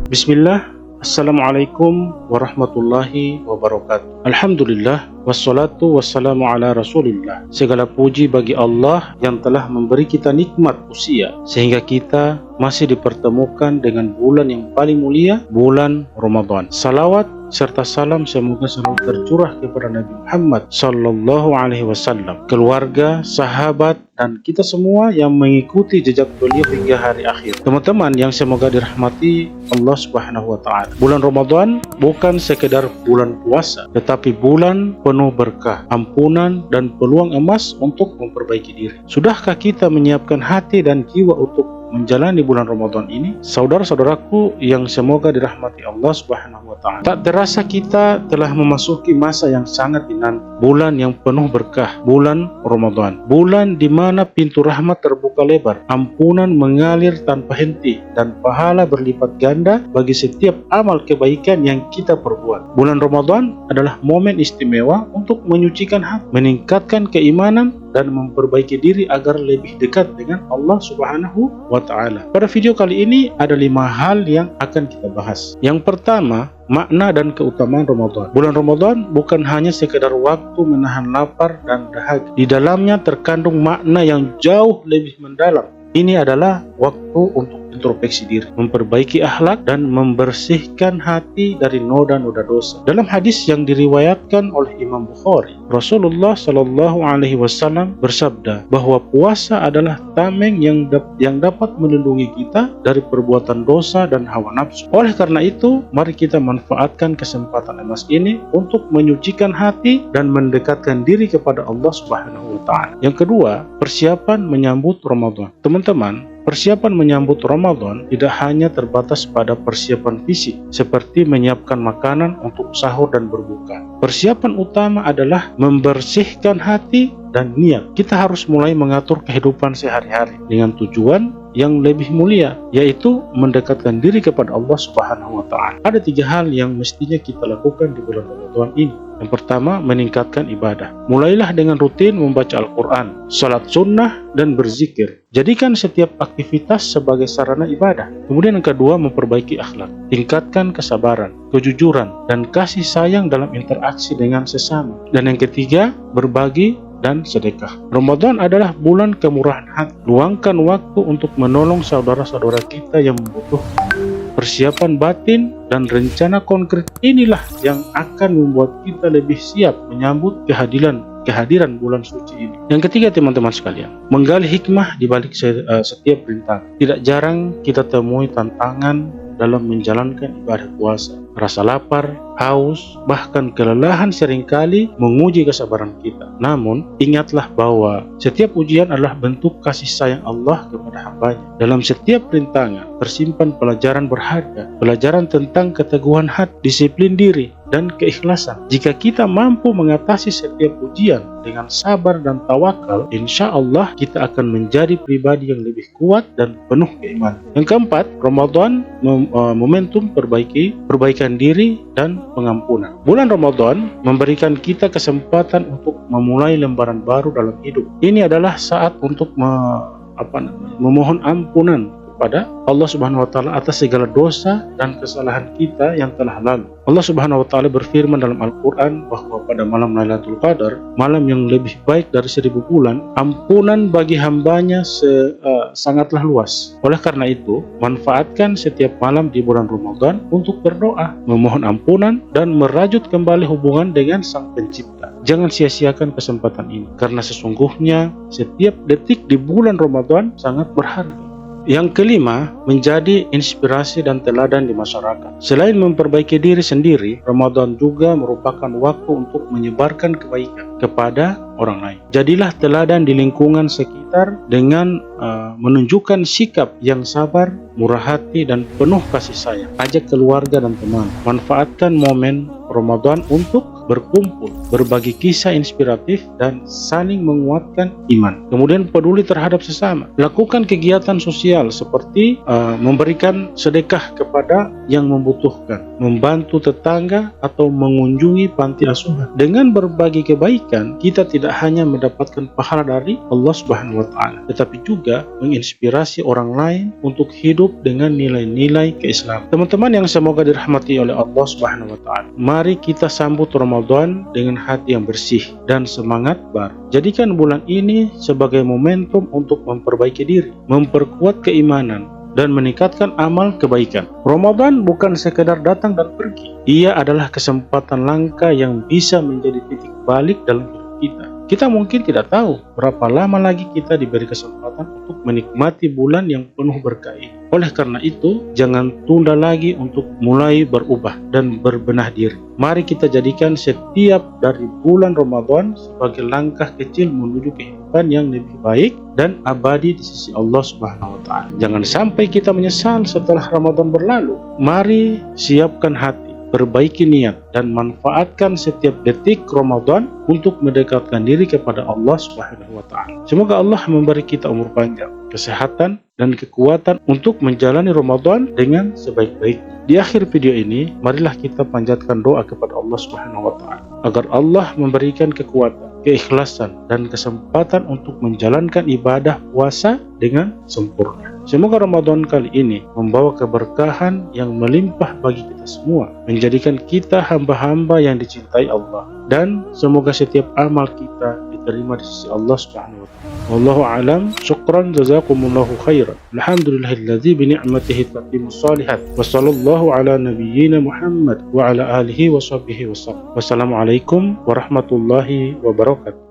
Bismillah, Assalamualaikum warahmatullahi wabarakatuh. Alhamdulillah, wassalatu wassalamu ala rasulillah. Segala puji bagi Allah yang telah memberi kita nikmat usia sehingga kita masih dipertemukan dengan bulan yang paling mulia, bulan Ramadan. Salawat serta salam semoga selalu tercurah kepada Nabi Muhammad sallallahu alaihi wasallam, keluarga, sahabat, dan kita semua yang mengikuti jejak beliau hingga hari akhir. Teman-teman yang semoga dirahmati Allah Subhanahu wa taala. Bulan Ramadan bukan sekedar bulan puasa, tetapi bulan penuh berkah, ampunan, dan peluang emas untuk memperbaiki diri. Sudahkah kita menyiapkan hati dan jiwa untuk menjalani bulan Ramadan ini? Saudara-saudaraku yang semoga dirahmati Allah Subhanahu wa taala. Tak terasa kita telah memasuki masa yang sangat dinanti, bulan yang penuh berkah, bulan Ramadan. Bulan di mana pintu rahmat terbuka lebar, ampunan mengalir tanpa henti, dan pahala berlipat ganda bagi setiap amal kebaikan yang kita perbuat. Bulan Ramadan adalah momen istimewa untuk menyucikan hati, meningkatkan keimanan, dan memperbaiki diri agar lebih dekat dengan Allah Subhanahu wa taala. Pada video kali ini ada 5 hal yang akan kita bahas. Yang pertama, makna dan keutamaan Ramadan. Bulan Ramadan bukan hanya sekedar waktu menahan lapar dan dahaga. Di dalamnya terkandung makna yang jauh lebih mendalam. Ini adalah waktu untuk introspeksi diri, memperbaiki akhlak, dan membersihkan hati dari noda-noda dosa. Dalam hadis yang diriwayatkan oleh Imam Bukhari, Rasulullah Shallallahu Alaihi Wasallam bersabda bahwa puasa adalah tameng yang dapat melindungi kita dari perbuatan dosa dan hawa nafsu. Oleh karena itu, mari kita manfaatkan kesempatan emas ini untuk menyucikan hati dan mendekatkan diri kepada Allah Subhanahu wa taala. Yang kedua, persiapan menyambut Ramadan. Teman-teman, persiapan menyambut Ramadan tidak hanya terbatas pada persiapan fisik seperti menyiapkan makanan untuk sahur dan berbuka. Persiapan utama adalah membersihkan hati dan niat. Kita harus mulai mengatur kehidupan sehari-hari dengan tujuan yang lebih mulia, yaitu mendekatkan diri kepada Allah Subhanahu wa taala. Ada 3 hal yang mestinya kita lakukan di bulan Ramadan ini. Yang pertama, meningkatkan ibadah. Mulailah dengan rutin membaca Al-Quran, salat sunnah, dan berzikir. Jadikan setiap aktivitas sebagai sarana ibadah. Kemudian yang kedua, memperbaiki akhlak. Tingkatkan kesabaran, kejujuran, dan kasih sayang dalam interaksi dengan sesama. Dan yang ketiga, berbagi dan sedekah. Ramadan adalah bulan kemurahan hati. Luangkan waktu untuk menolong saudara-saudara kita yang membutuhkan. Persiapan batin dan rencana konkret inilah yang akan membuat kita lebih siap menyambut kehadiran bulan suci ini. Yang ketiga, teman-teman sekalian, menggali hikmah di balik setiap rintangan. Tidak jarang kita temui tantangan dalam menjalankan ibadah puasa. Rasa lapar, haus, bahkan kelelahan seringkali menguji kesabaran kita. Namun, ingatlah bahwa setiap ujian adalah bentuk kasih sayang Allah kepada hambanya. Dalam setiap rintangan tersimpan pelajaran berharga, pelajaran tentang keteguhan hati, disiplin diri, dan keikhlasan. Jika kita mampu mengatasi setiap ujian dengan sabar dan tawakal, insya Allah kita akan menjadi pribadi yang lebih kuat dan penuh keimanan. Yang keempat, Ramadan momentum perbaikan diri dan pengampunan. Bulan Ramadan memberikan kita kesempatan untuk memulai lembaran baru dalam hidup. Ini adalah saat untuk memohon ampunan kepada Allah Subhanahu wa taala atas segala dosa dan kesalahan kita yang telah lalu. Allah Subhanahu wa taala berfirman dalam Al-Qur'an bahwa pada malam Lailatul Qadar, malam yang lebih baik dari 1000 bulan, ampunan bagi hambanya sangatlah luas. Oleh karena itu, manfaatkan setiap malam di bulan Ramadan untuk berdoa, memohon ampunan, dan merajut kembali hubungan dengan Sang Pencipta. Jangan sia-siakan kesempatan ini, karena sesungguhnya setiap detik di bulan Ramadan sangat berharga. Yang kelima, menjadi inspirasi dan teladan di masyarakat. Selain memperbaiki diri sendiri, Ramadan juga merupakan waktu untuk menyebarkan kebaikan kepada orang lain. Jadilah teladan di lingkungan sekitar dengan menunjukkan sikap yang sabar, murah hati, dan penuh kasih sayang. Ajak keluarga dan teman. Manfaatkan momen Ramadan untuk berkumpul, berbagi kisah inspiratif, dan saling menguatkan iman. Kemudian peduli terhadap sesama. Lakukan kegiatan sosial seperti memberikan sedekah kepada yang membutuhkan, membantu tetangga, atau mengunjungi panti asuhan. Dengan berbagi kebaikan, Bahkan kita tidak hanya mendapatkan pahala dari Allah Subhanahu wa taala, tetapi juga menginspirasi orang lain untuk hidup dengan nilai-nilai keislaman. Teman-teman yang semoga dirahmati oleh Allah Subhanahu wa taala, mari kita sambut Ramadan dengan hati yang bersih dan semangat baru. Jadikan bulan ini sebagai momentum untuk memperbaiki diri, memperkuat keimanan, dan meningkatkan amal kebaikan. Ramadan bukan sekedar datang dan pergi. Ia adalah kesempatan langka yang bisa menjadi titik balik dalam hidup kita. Kita mungkin tidak tahu berapa lama lagi kita diberi kesempatan untuk menikmati bulan yang penuh berkah ini. Oleh karena itu, jangan tunda lagi untuk mulai berubah dan berbenah diri. Mari kita jadikan setiap dari bulan Ramadan sebagai langkah kecil menuju kehidupan yang lebih baik dan abadi di sisi Allah Subhanahu wa taala. Jangan sampai kita menyesal setelah Ramadan berlalu. Mari siapkan hati, perbaiki niat, dan manfaatkan setiap detik Ramadan untuk mendekatkan diri kepada Allah Subhanahu wa taala. Semoga Allah memberi kita umur panjang, kesehatan, dan kekuatan untuk menjalani Ramadan dengan sebaik-baiknya. Di akhir video ini, marilah kita panjatkan doa kepada Allah Subhanahu wa taala agar Allah memberikan kekuatan, keikhlasan, dan kesempatan untuk menjalankan ibadah puasa dengan sempurna. Semoga Ramadan kali ini membawa keberkahan yang melimpah bagi kita semua, menjadikan kita hamba-hamba yang dicintai Allah, dan semoga setiap amal kita diterima di sisi Allah Subhanahu wa taala. Wallahu a'lam. Syukran, jazakumullahu khairan. Alhamdulillahilladzi bi ni'matihi tatimmus shalihat. Wa sallallahu ala nabiyyina Muhammad wa ala alihi wa sahbihi wasallam. Wassalamualaikum warahmatullahi wabarakatuh.